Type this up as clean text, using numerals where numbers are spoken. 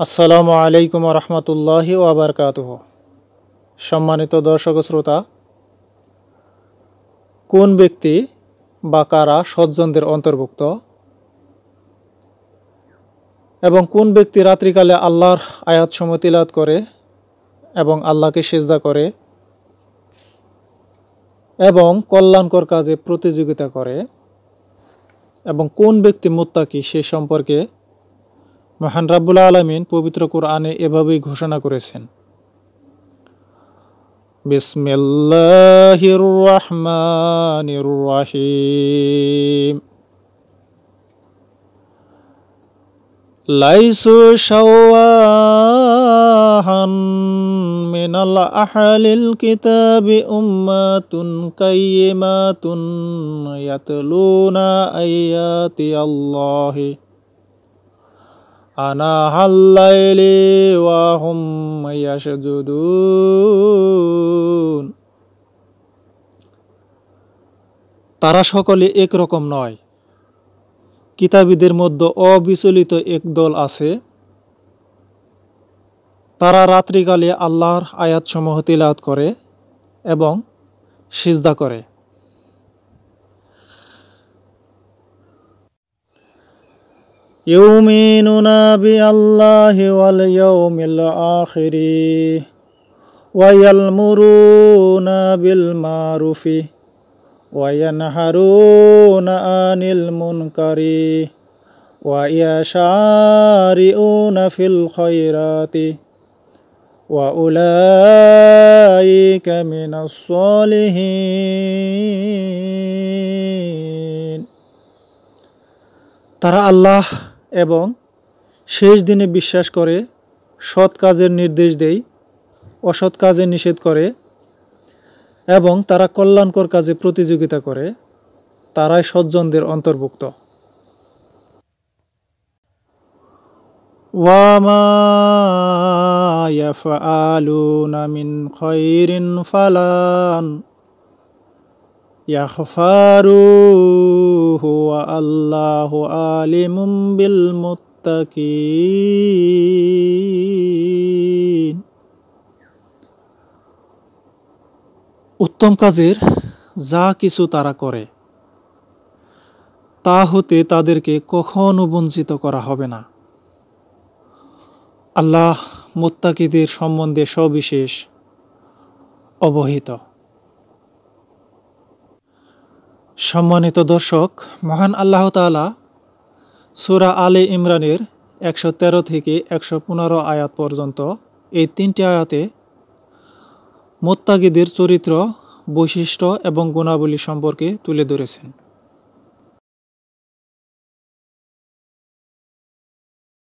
আসসালামু আলাইকুম রহমতুল্লাহি ওয়া বারাকাতুহু। সম্মানিত দর্শক শ্রোতা, কোন ব্যক্তি বা কারা সজ্জনদের অন্তর্ভুক্ত এবং কোন ব্যক্তি রাত্রিকালে আল্লাহর আয়াতসমূহ তিলাওয়াত করে এবং আল্লাহকে সিজদা করে এবং কল্যাণকর কাজে প্রতিযোগিতা করে এবং কোন ব্যক্তি মুত্তাকি সে সম্পর্কে মহান রাব্বুল আলামিন পবিত্র কোরআনে এভাবেই ঘোষণা করেছেন। বিসমিল্লাহির রহমানির রহিম। লাইসু শাওয়াহান মিনাল আহলিল কিতাবি উম্মাতুন কাইয়্যিমাতুন ইয়াতলুনা আয়াতি আল্লাহি আনা হাল্লাইলি ওয়া হুম ইয়াসজুদুন। তারা সকলে একরকম নয়। কিতাবীদের মধ্যে অবিচলিত এক দল আছে, তারা রাত্রিকালে আল্লাহর আয়াতসমূহ তিলাওয়াত করে এবং সিজদা করে। ইউমিনুনা বিআল্লাহি ওয়াল ইয়াউমিল আখিরি ওয়া ইয়ালমুরুনা বিল মারুফি ওয়া ইয়ানহারুনা আনিল মুনকারি ওয়া ইয়াশারিউনা ফিল খায়রাতি ওয়া উলাইকা মিনাস সালিহিন। তারা আল্লাহ এবং শেষ দিনে বিশ্বাস করে, সৎ কাজের নির্দেশ দেয়, অসৎ কাজে নিষেধ করে এবং তারা কল্যাণকর কাজে প্রতিযোগিতা করে, তারাই সজ্জনদের অন্তর্ভুক্ত। ওয়া মা ইয়াফআলুনা মিন খায়রিন ফালান ইয়াখফারুহু ওয়া আল্লাহু আলিমুম বিল মুত্তাকিন। উত্তম কাজের যা কিছু তারা করে তা হতে তাদেরকে কখনো বঞ্চিত করা হবে না। আল্লাহ মুত্তাকিদের সম্বন্ধে সবিশেষ অবহিত। সম্মানিত দর্শক, মহান আল্লাহ তাআলা সূরা আলে ইমরানের 113 থেকে 115 আয়াত পর্যন্ত এই 3টি আয়াতে মুত্তাকিদের চরিত্র, বৈশিষ্ট্য এবং গুণাবলী সম্পর্কে তুলে ধরেছেন।